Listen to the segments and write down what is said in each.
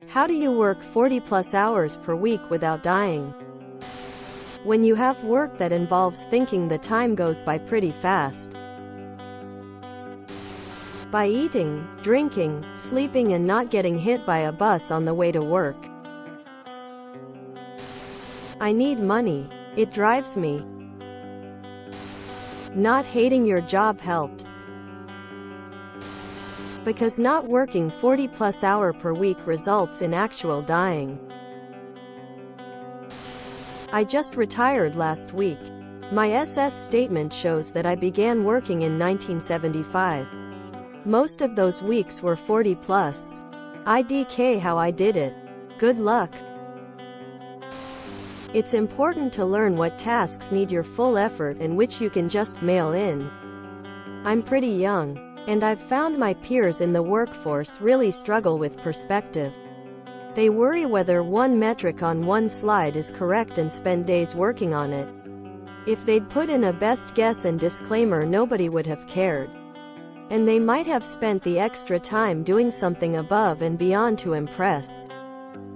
How do you work 40+ hours per week without dying? When you have work that involves thinking, the time goes by pretty fast. By eating, drinking, sleeping and not getting hit by a bus on the way to work. I need money. It drives me. Not hating your job helps. Because not working 40+ hours per week results in actual dying. I just retired last week. My SS statement shows that I began working in 1975. Most of those weeks were 40+. IDK how I did it. Good luck. It's important to learn what tasks need your full effort and which you can just mail in. I'm pretty young, and I've found my peers in the workforce really struggle with perspective. They worry whether one metric on one slide is correct and spend days working on it. If they'd put in a best guess and disclaimer, nobody would have cared. And they might have spent the extra time doing something above and beyond to impress.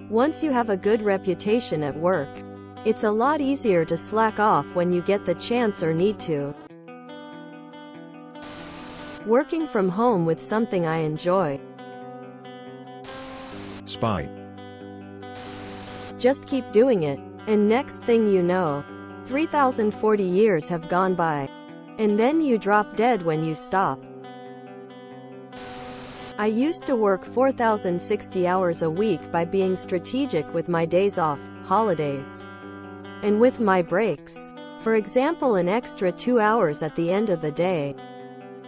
Once you have a good reputation at work, it's a lot easier to slack off when you get the chance or need to. Working from home with something I enjoy. Spy. Just keep doing it, and next thing you know, 3,040 years have gone by. And then you drop dead when you stop. I used to work 4,060 hours a week by being strategic with my days off, holidays, and with my breaks. For example, an extra 2 hours at the end of the day,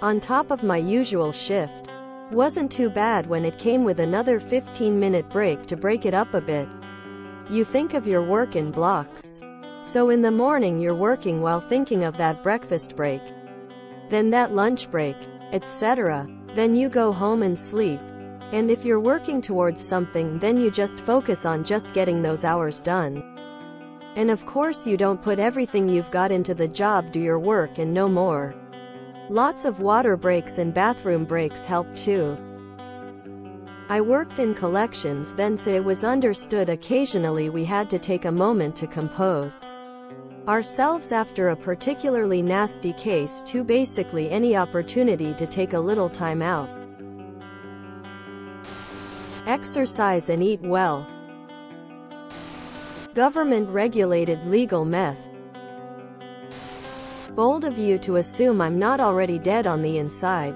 on top of my usual shift, wasn't too bad when it came with another 15-minute break to break it up a bit. You think of your work in blocks. So in the morning you're working while thinking of that breakfast break, then that lunch break, etc. Then you go home and sleep. And if you're working towards something, then you just focus on just getting those hours done. And of course you don't put everything you've got into the job, do your work and no more. Lots of water breaks and bathroom breaks help too. I worked in collections then, so it was understood occasionally we had to take a moment to compose ourselves after a particularly nasty case, to basically any opportunity to take a little time out. Exercise and eat well. Government-regulated legal meth. Bold of you to assume I'm not already dead on the inside.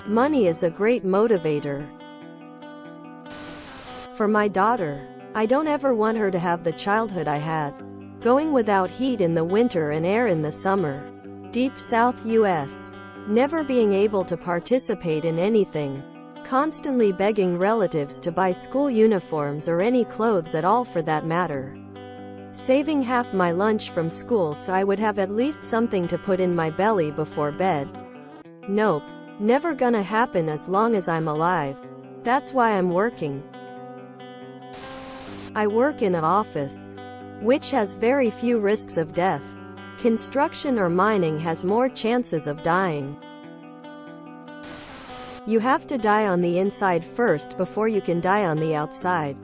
Money is a great motivator. For my daughter, I don't ever want her to have the childhood I had. Going without heat in the winter and air in the summer. Deep South US. Never being able to participate in anything. Constantly begging relatives to buy school uniforms or any clothes at all for that matter. Saving half my lunch from school so I would have at least something to put in my belly before bed. Nope. Never gonna happen as long as I'm alive. That's why I'm working. I work in an office, which has very few risks of death. Construction or mining has more chances of dying. You have to die on the inside first before you can die on the outside.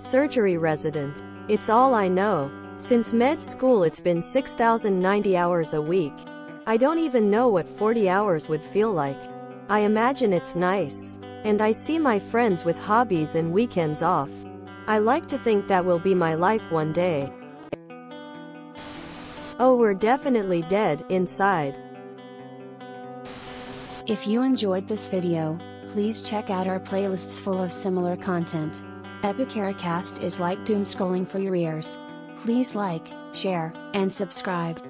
Surgery resident. It's all I know. Since med school it's been 6,090 hours a week. I don't even know what 40 hours would feel like. I imagine it's nice. And I see my friends with hobbies and weekends off. I like to think that will be my life one day. Oh, we're definitely dead inside. If you enjoyed this video, please check out our playlists full of similar content. Epicaricast is like doom scrolling for your ears. Please like, share, and subscribe.